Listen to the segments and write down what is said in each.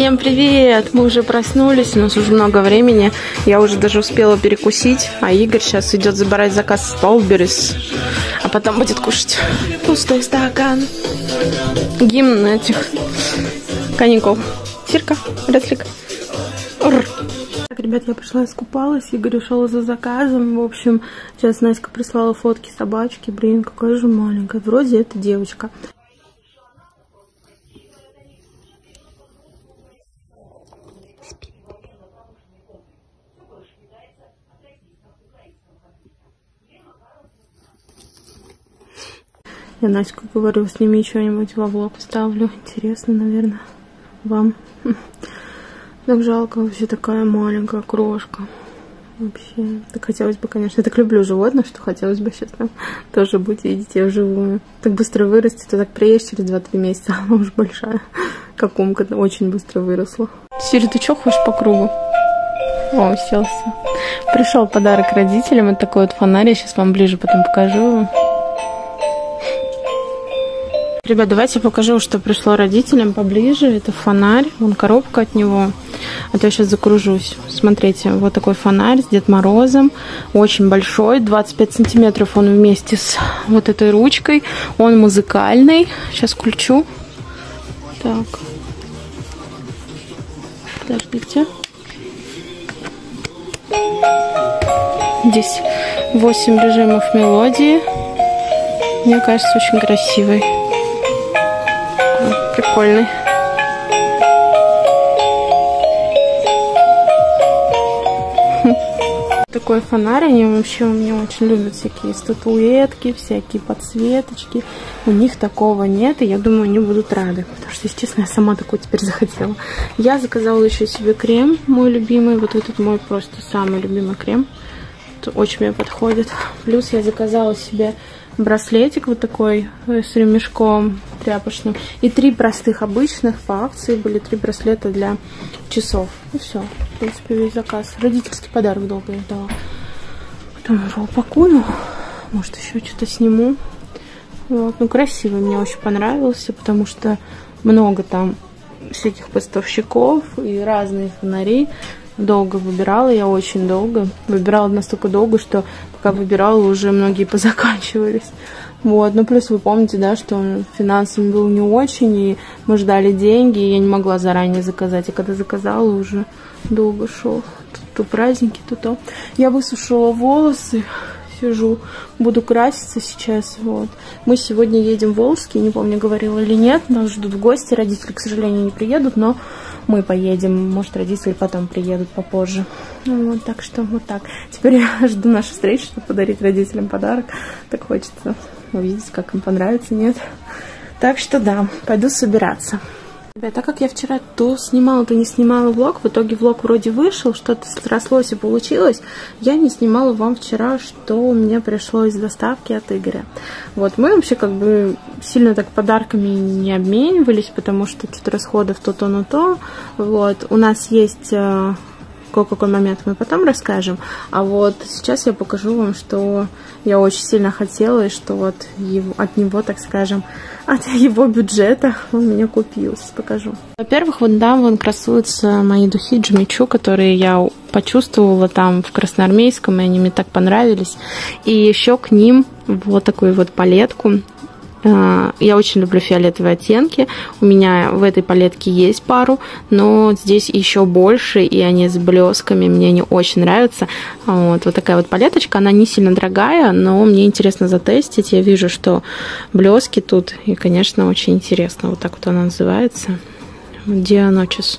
Всем привет! Мы уже проснулись, у нас уже много времени. Я уже даже успела перекусить, а Игорь сейчас идет забирать заказ с Wildberries, а потом будет кушать. Пустой стакан. Гимн этих каникул. Сирка, Реслик. Так, ребят, я пришла, искупалась, Игорь ушел за заказом. В общем, сейчас Настя прислала фотки собачки. Блин, какая же маленькая. Вроде это девочка. Я Настю говорю, сними что-нибудь во влог, вставлю. Интересно, наверное, вам. Так жалко, вообще такая маленькая крошка. Вообще, так хотелось бы, конечно, я так люблю животных, что хотелось бы сейчас там тоже быть, видеть ее вживую. Так быстро вырастет, ты так приедешь через 2-3 месяца, она уже большая. Как умка, очень быстро выросла. Сири, ты что ходишь по кругу? О, уселся. Пришел подарок родителям, это такой вот фонарь, я сейчас вам ближе потом покажу. Ребят, давайте я покажу, что пришло родителям поближе. Это фонарь, вон коробка от него. А то я сейчас закружусь. Смотрите, вот такой фонарь с Дед Морозом. Очень большой, 25 сантиметров он вместе с вот этой ручкой. Он музыкальный. Сейчас включу. Так. Подождите. Здесь 8 режимов мелодии. Мне кажется, очень красивый. Прикольный. Такой фонарь, они вообще у меня очень любят всякие статуэтки, всякие подсветочки. У них такого нет, и я думаю, они будут рады. Потому что, если честно, я сама такой теперь захотела. Я заказала еще себе крем, мой любимый. Вот этот мой просто самый любимый крем. Это очень мне подходит. Плюс я заказала себе браслетик вот такой с ремешком тряпочным. И 3 простых обычных по акции были 3 браслета для часов. И все. В принципе, весь заказ. Родительский подарок долго я ждала. Потом его упакую. Может, еще что-то сниму. Вот. Ну, красивый. Мне очень понравился, потому что много там всяких поставщиков и разные фонари. Долго выбирала, я очень долго. Выбирала настолько долго, что пока выбирала, уже многие позаканчивались. Вот, ну плюс вы помните, да, что он финансами был не очень, и мы ждали деньги, и я не могла заранее заказать. И когда заказала, уже долго шел. То праздники, то. Я высушила волосы, сижу, буду краситься сейчас. Вот. Мы сегодня едем в Волжский, не помню, говорила или нет, нас ждут в гости, родители, к сожалению, не приедут, но мы поедем, может, родители потом приедут попозже. Вот, так что вот так. Теперь я жду нашей встречи, чтобы подарить родителям подарок. Так хочется увидеть, как им понравится, нет. Так что да, пойду собираться. Ребят, так как я вчера то снимала, то не снимала влог, в итоге влог вроде вышел, что-то срослось и получилось, я не снимала вам вчера, что у меня пришло из доставки от Игоря. Вот, мы вообще как бы сильно так подарками не обменивались, потому что что-то расходов то, но то. Вот, у нас есть какой момент мы потом расскажем, а вот сейчас я покажу вам, что я очень сильно хотела, и что вот от него, так скажем, от его бюджета он меня купил. Сейчас покажу. Во-первых, вот да, вон красуются мои духи Джимми Чу, которые я почувствовала там в Красноармейском, и они мне так понравились. И еще к ним вот такую вот палетку. Я очень люблю фиолетовые оттенки. У меня в этой палетке есть пару, но здесь еще больше, и они с блесками. Мне они очень нравятся. Вот такая вот палеточка. Она не сильно дорогая, но мне интересно затестить. Я вижу, что блески тут, и, конечно, очень интересно. Вот так вот она называется. Дианочис.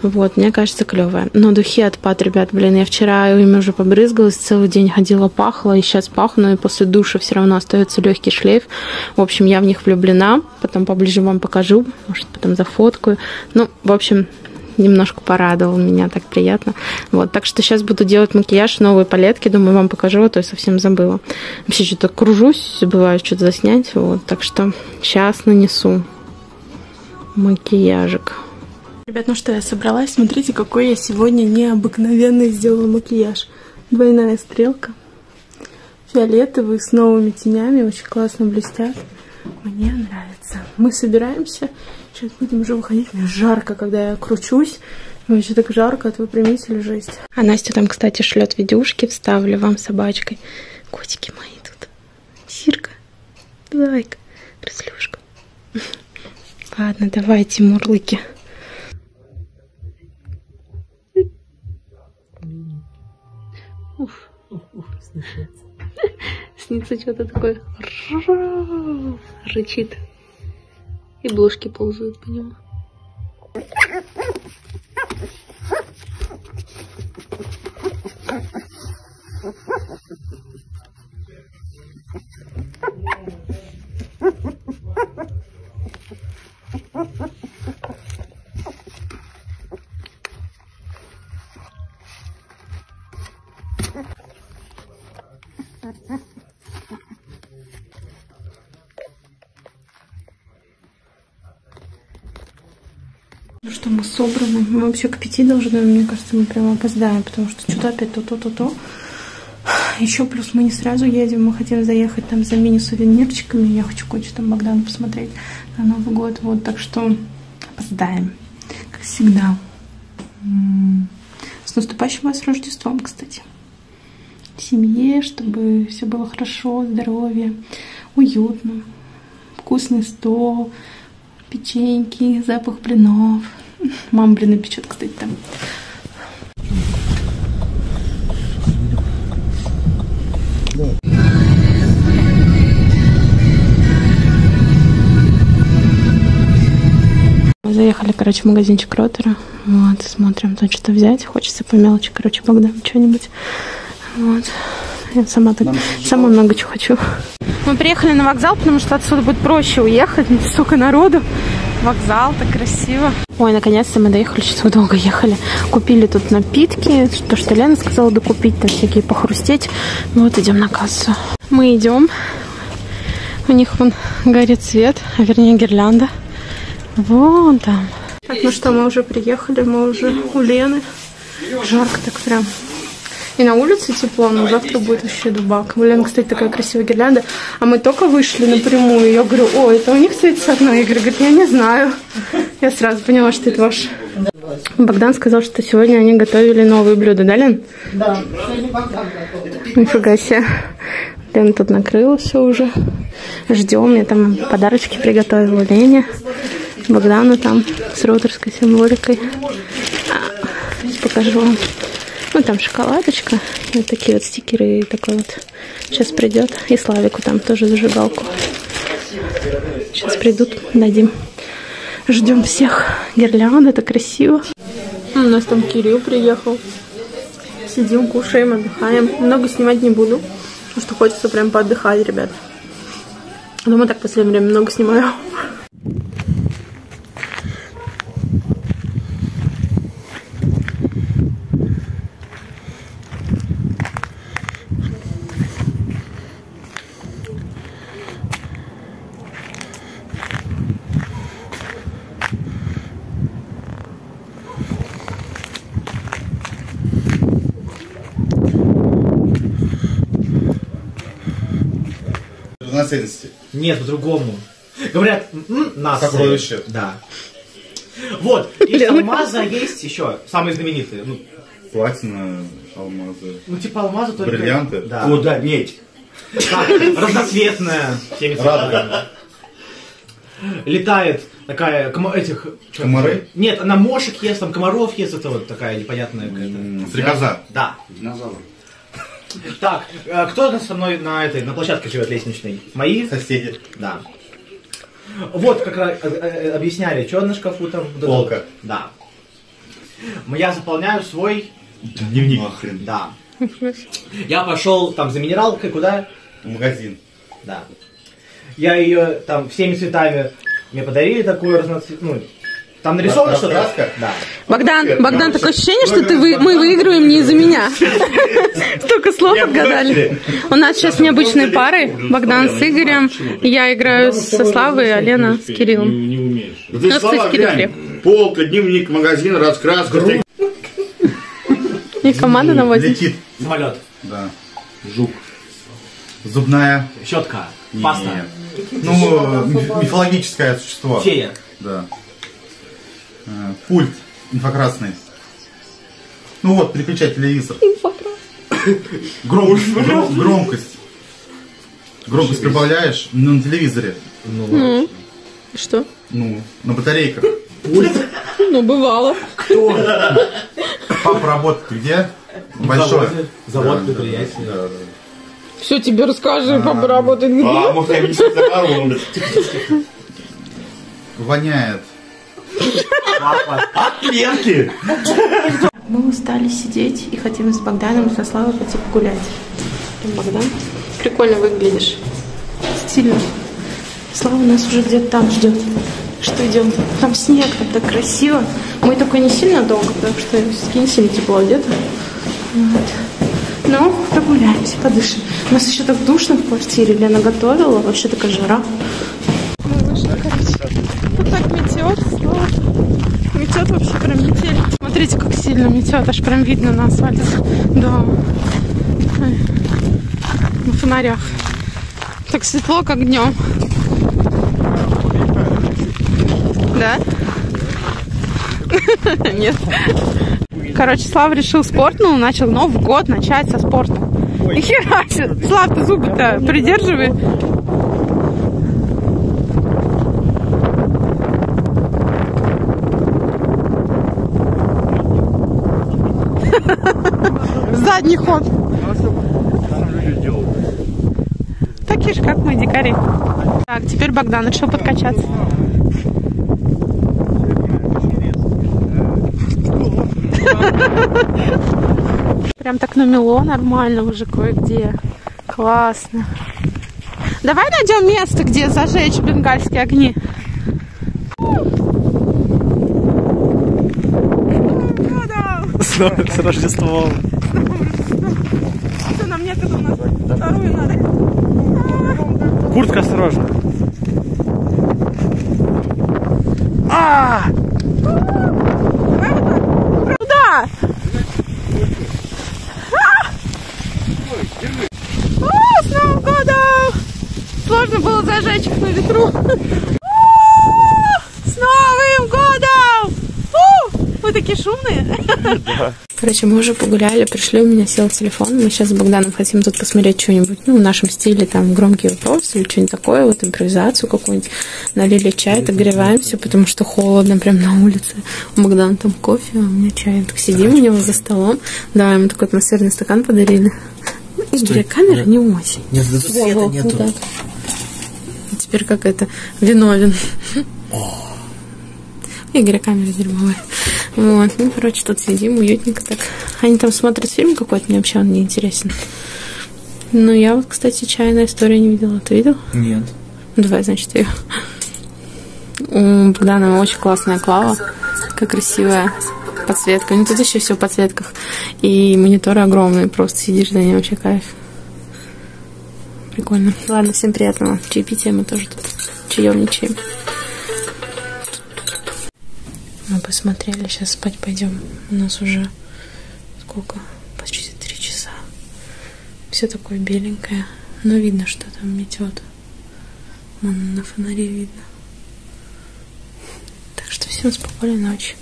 Вот, мне кажется, клевая. Но духи от Пат, ребят, блин, я вчера ими уже побрызгалась, целый день ходила, пахла, и сейчас пахну, и после душа все равно остается легкий шлейф. В общем, я в них влюблена. Потом поближе вам покажу, может, потом зафоткаю. Ну, в общем, немножко порадовал меня, так приятно. Вот, так что сейчас буду делать макияж, новые палетки, думаю, вам покажу, а то я совсем забыла. Вообще, что-то кружусь, забываю что-то заснять, вот, так что сейчас нанесу макияжик. Ребят, ну что, я собралась. Смотрите, какой я сегодня необыкновенный сделала макияж. Двойная стрелка. Фиолетовый с новыми тенями. Очень классно блестят. Мне нравится. Мы собираемся Сейчас будем уже выходить. Мне жарко, когда я кручусь. Мне вообще так жарко, это выпрямитель жесть. А Настя там, кстати, шлет видюшки. Вставлю вам с собачкой. Котики мои тут. Сирка. Зайка. Крыслюшка. Ладно, давайте, мурлыки. Уф. Снится что-то такое. Рычит. И блошки ползают по нему. Ну что, мы собраны. Мы вообще к 5 должны, мне кажется, мы прямо опоздаем, потому что что-то опять то. Еще плюс мы не сразу едем, мы хотим заехать там за мини-сувенирчиками. Я хочу кое-что там Богдану посмотреть на Новый год. Вот, так что опоздаем, как всегда. С наступающим вас Рождеством, кстати. В семье, чтобы все было хорошо, здоровье, уютно, вкусный стол, печеньки, запах блинов. Мама блины печет, кстати, там. Мы заехали, короче, в магазинчик Ротера. Вот, смотрим, тут что взять. Хочется по мелочи, короче, Богдан, что-нибудь. Вот. Я сама много чего хочу. Мы приехали на вокзал, потому что отсюда будет проще уехать. Столько народу. Вокзал, так красиво. Ой, наконец-то мы доехали, сейчас мы долго ехали. Купили тут напитки, то, что Лена сказала докупить, там всякие похрустеть. Ну вот, идем на кассу. Мы идем. У них вон горит свет, а вернее гирлянда. Вон там. Так, ну что, мы уже приехали, мы уже у Лены. Жарко так прям. И на улице тепло, но завтра будет вообще дубак. У Лены, кстати, такая красивая гирлянда. А мы только вышли напрямую. Я говорю, о, это у них светится окно. Игорь говорит, я не знаю. Я сразу поняла, что это ваш. Богдан сказал, что сегодня они готовили новые блюда, да, Лен? Да. Нифига себе. Лена тут накрыла все уже. Ждем. Я там подарочки приготовила Лене. Богдану там с роторской символикой. Сейчас покажу вам. Ну, там шоколадочка, и вот такие вот стикеры, и такой вот. Сейчас придет. И Славику там тоже зажигалку. Сейчас придут, дадим. Ждем всех. Гирлянда, это красиво. У нас там Кирилл приехал. Сидим, кушаем, отдыхаем. Много снимать не буду, потому что хочется прям поотдыхать, ребят. Дома так в последнее время много снимаю. Наследности. Нет, по-другому. Говорят, нас. Сокровище. Да. Вот, есть алмаза, есть еще самые знаменитые. Ну, Платина, алмазы. ну типа алмаза только. Бриллианты. Да. О, да, медь. Так, разноцветная. Всеми цветами. Летает такая, этих... Комары? Нет, она мошек ест, там комаров ест, это вот такая непонятная какая-то. Стрекоза. Да. Динозавр. Так, кто со мной на площадке живет лестничной? Мои? Соседи. Да. Вот как раз объясняли, что на шкафу там. Полка. Да. Я заполняю свой дневник. Нахрен. Да. Я пошел там за минералкой, куда? В магазин. Да. Я ее там всеми цветами мне подарили такую разноцветную. Ну, там нарисовано что-то? Да. Богдан, такое ощущение, что мы выигрываем не из-за меня. Столько слов отгадали. У нас сейчас необычные пары. Богдан с Игорем. Я играю со Славой, а Лена с Кириллом. Не умеешь. Ну, кстати, Кирилл. Полка, дневник, магазин, раскраска. И команда наводит. Летит. Самолет. Да. Жук. Зубная. Щетка. Паста. Ну, мифологическое существо. Фея. Да. Пульт инфракрасный. Ну вот, переключать телевизор. Громкость. Громкость прибавляешь, но на телевизоре. Ну, что? Ну, на батарейках. Ну, бывало. Папа работает где? Большой. Завод, предприятие. Все тебе расскажи, папа работает где? Может, я не знаю. Воняет. От клетки. Мы устали сидеть и хотим с Богданом и со Славой пойти погулять. Богдан, прикольно выглядишь. Стильно. Слава нас уже где-то там ждет. Что идем? Там снег, там так красиво. Мы только не сильно долго, потому что все-таки не сильно тепло одето. Вот. Но прогуляемся, подышим. У нас еще так душно в квартире. Лена готовила, вообще такая жара. Мы вышли, короче. Тут так метет, Слава. Метет вообще прям метель. Смотрите, как сильно метет, аж прям видно на асфальте. Да. Ой. На фонарях. Так светло, как днем. Да? Нет. Короче, Слава решил спортнул, начал Новый год начать со спорта. И хера, Слав, ты зубы-то придерживай. Задний ход. Такие же, как мы, дикари. Так, теперь Богдан решил подкачаться. Прям так намело нормально уже кое-где. Классно. Давай найдем место, где зажечь бенгальские огни. С Рождеством. Что, нам некогда, у нас вторую надо. Куртка, осторожно. Куда? С Новым годом! Сложно было зажечь их на ветру. С Новым годом! Вы такие шумные. Короче, мы уже погуляли, пришли, у меня сел телефон. Мы сейчас с Богданом хотим тут посмотреть что-нибудь, ну, в нашем стиле, там, громкие вопросы или что-нибудь такое, вот, импровизацию какую-нибудь. Налили чай, отогреваемся, потому что холодно прям на улице. У Богдана там кофе, а у меня чай. Так сидим у него за столом. Да, ему такой атмосферный стакан подарили. Игоря, камера не очень. Нет, тут света нету. Вот теперь как это, виновен. Игоря камера дерьмовая. Вот, ну, короче, тут сидим, уютненько так. Они там смотрят фильм какой-то, мне вообще он не интересен. Ну, я вот, кстати, «Чайная история» не видела. Ты видел? Нет. Давай, значит, ее. У Богдана очень классная клава. Какая красивая подсветка. Ну, тут еще все в подсветках. И мониторы огромные, просто сидишь за ним, вообще кайф. Прикольно. Ладно, всем приятного чаепития, мы тоже тут чаевничаем. Мы посмотрели, сейчас спать пойдем. У нас уже сколько? Почти 3 часа. Все такое беленькое. Но видно, что там метет. Вон на фонаре видно. Так что всем спокойной ночи.